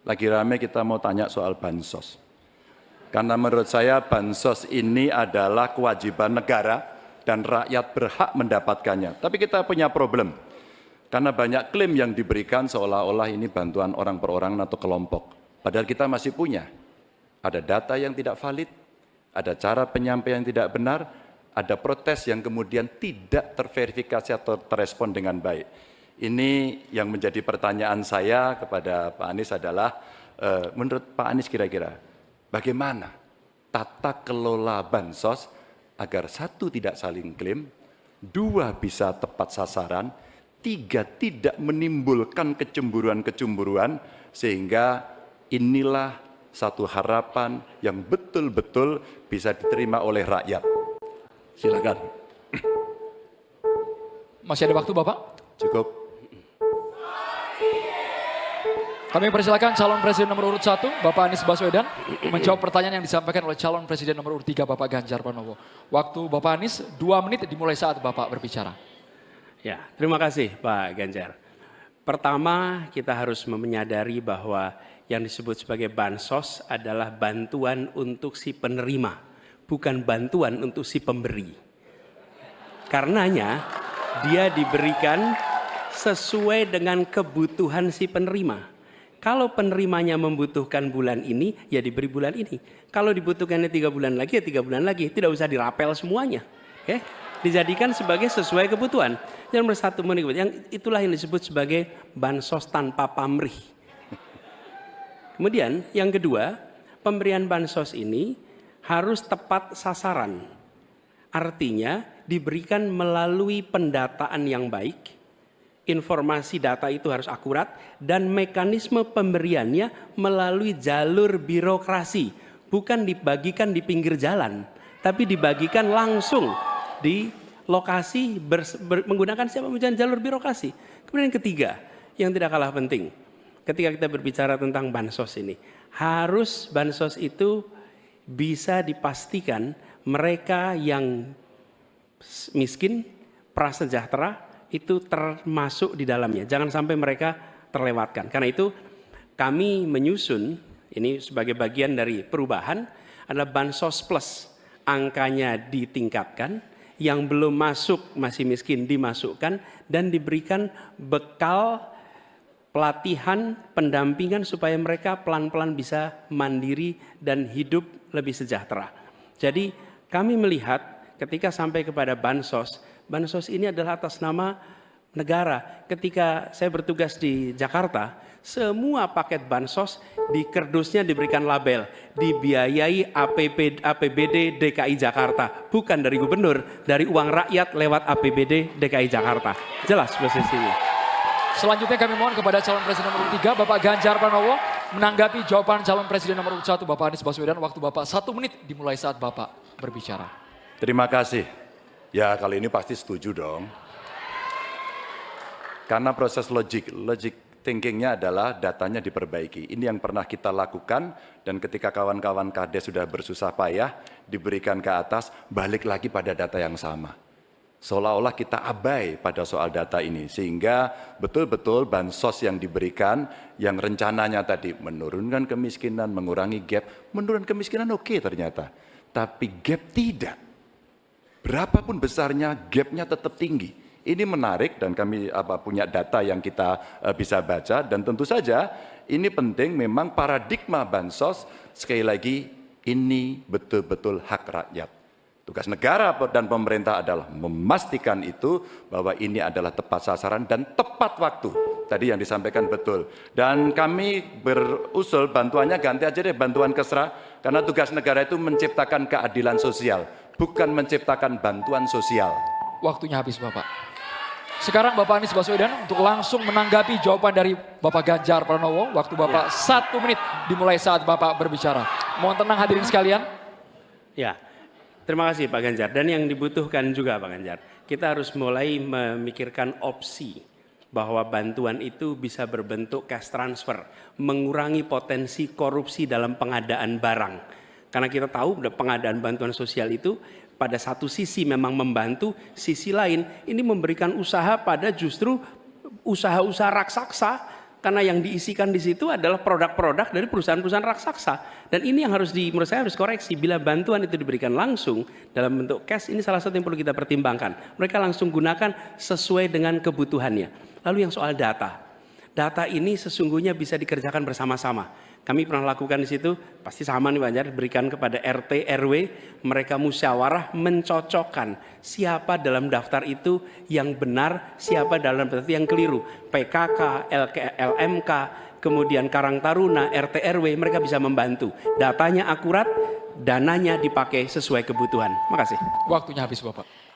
Lagi rame kita mau tanya soal bansos. Karena menurut saya bansos ini adalah kewajiban negara dan rakyat berhak mendapatkannya. Tapi kita punya problem. Karena banyak klaim yang diberikan seolah-olah ini bantuan orang per orang atau kelompok. Padahal kita masih punya. Ada data yang tidak valid, ada cara penyampaian yang tidak benar, ada protes yang kemudian tidak terverifikasi atau terrespon dengan baik. Ini yang menjadi pertanyaan saya kepada Pak Anies adalah, menurut Pak Anies kira-kira bagaimana tata kelola bansos agar satu tidak saling klaim, dua bisa tepat sasaran, tiga tidak menimbulkan kecemburuan-kecemburuan, sehingga inilah satu harapan yang betul-betul bisa diterima oleh rakyat. Silakan. Masih ada waktu Bapak? Cukup. Kami persilakan calon presiden nomor urut 1, Bapak Anies Baswedan, menjawab pertanyaan yang disampaikan oleh calon presiden nomor urut 3, Bapak Ganjar Pranowo. Waktu Bapak Anies 2 menit dimulai saat Bapak berbicara. Ya, terima kasih Pak Ganjar. Pertama, kita harus menyadari bahwa yang disebut sebagai bansos adalah bantuan untuk si penerima, bukan bantuan untuk si pemberi. Karenanya, dia diberikan sesuai dengan kebutuhan si penerima. Kalau penerimanya membutuhkan bulan ini, ya diberi bulan ini. Kalau dibutuhkannya 3 bulan lagi, ya 3 bulan lagi. Tidak usah dirapel semuanya. Okay? Dijadikan sebagai sesuai kebutuhan. Yang nomor 1, yang itulah yang disebut sebagai bansos tanpa pamrih. Kemudian yang kedua, pemberian bansos ini harus tepat sasaran. Artinya diberikan melalui pendataan yang baik. Informasi data itu harus akurat dan mekanisme pemberiannya melalui jalur birokrasi, bukan dibagikan di pinggir jalan, tapi dibagikan langsung di lokasi menggunakan siapa jalur birokrasi. Kemudian yang ketiga, yang tidak kalah penting, ketika kita berbicara tentang bansos ini, harus bansos itu bisa dipastikan mereka yang miskin, prasejahtera, itu termasuk di dalamnya. Jangan sampai mereka terlewatkan. Karena itu kami menyusun, ini sebagai bagian dari perubahan, adalah Bansos Plus. Angkanya ditingkatkan, yang belum masuk masih miskin dimasukkan, dan diberikan bekal pelatihan, pendampingan supaya mereka pelan-pelan bisa mandiri dan hidup lebih sejahtera. Jadi kami melihat ketika sampai kepada bansos, bansos ini adalah atas nama negara. Ketika saya bertugas di Jakarta, semua paket bansos di kerdusnya diberikan label, dibiayai APBD DKI Jakarta. Bukan dari gubernur, dari uang rakyat lewat APBD DKI Jakarta. Jelas posisinya. Selanjutnya kami mohon kepada calon presiden nomor 3, Bapak Ganjar Pranowo, menanggapi jawaban calon presiden nomor 1, Bapak Anies Baswedan. Waktu Bapak 1 menit dimulai saat Bapak berbicara. Terima kasih. Ya, kali ini pasti setuju dong. Karena proses logic thinkingnya adalah datanya diperbaiki. Ini yang pernah kita lakukan, dan ketika kawan-kawan Kades sudah bersusah payah, diberikan ke atas, balik lagi pada data yang sama. Seolah-olah kita abai pada soal data ini, sehingga betul-betul bansos yang diberikan, yang rencananya tadi menurunkan kemiskinan, mengurangi gap, menurunkan kemiskinan oke ternyata. Tapi gap tidak. Berapapun besarnya, gapnya tetap tinggi. Ini menarik dan kami punya data yang kita bisa baca, dan tentu saja ini penting, memang paradigma bansos, sekali lagi ini betul-betul hak rakyat. Tugas negara dan pemerintah adalah memastikan itu, bahwa ini adalah tepat sasaran dan tepat waktu. Tadi yang disampaikan betul. Dan kami berusul bantuannya ganti aja deh, bantuan kesra, karena tugas negara itu menciptakan keadilan sosial, bukan menciptakan bantuan sosial. Waktunya habis Bapak. Sekarang Bapak Anies Baswedan untuk langsung menanggapi jawaban dari Bapak Ganjar Pranowo. Waktu Bapak 1 menit dimulai saat Bapak berbicara. Mohon tenang hadirin sekalian. Ya, terima kasih Pak Ganjar. Dan yang dibutuhkan juga Pak Ganjar, kita harus mulai memikirkan opsi bahwa bantuan itu bisa berbentuk cash transfer, mengurangi potensi korupsi dalam pengadaan barang. Karena kita tahu pengadaan bantuan sosial itu pada satu sisi memang membantu, sisi lain ini memberikan usaha pada justru usaha-usaha raksasa Karena yang diisikan di situ adalah produk-produk dari perusahaan-perusahaan raksasa. Dan ini yang menurut saya harus koreksi. Bila bantuan itu diberikan langsung dalam bentuk cash, ini salah satu yang perlu kita pertimbangkan. Mereka langsung gunakan sesuai dengan kebutuhannya. Lalu yang soal data. Data ini sesungguhnya bisa dikerjakan bersama-sama. Kami pernah lakukan di situ, pasti sama nih Pak Ganjar, berikan kepada RT, RW, mereka musyawarah mencocokkan siapa dalam daftar itu yang benar, siapa dalam daftar itu yang keliru. PKK, LMK, kemudian Karang Taruna, RT, RW, mereka bisa membantu. Datanya akurat, dananya dipakai sesuai kebutuhan. Makasih. Waktunya habis Bapak.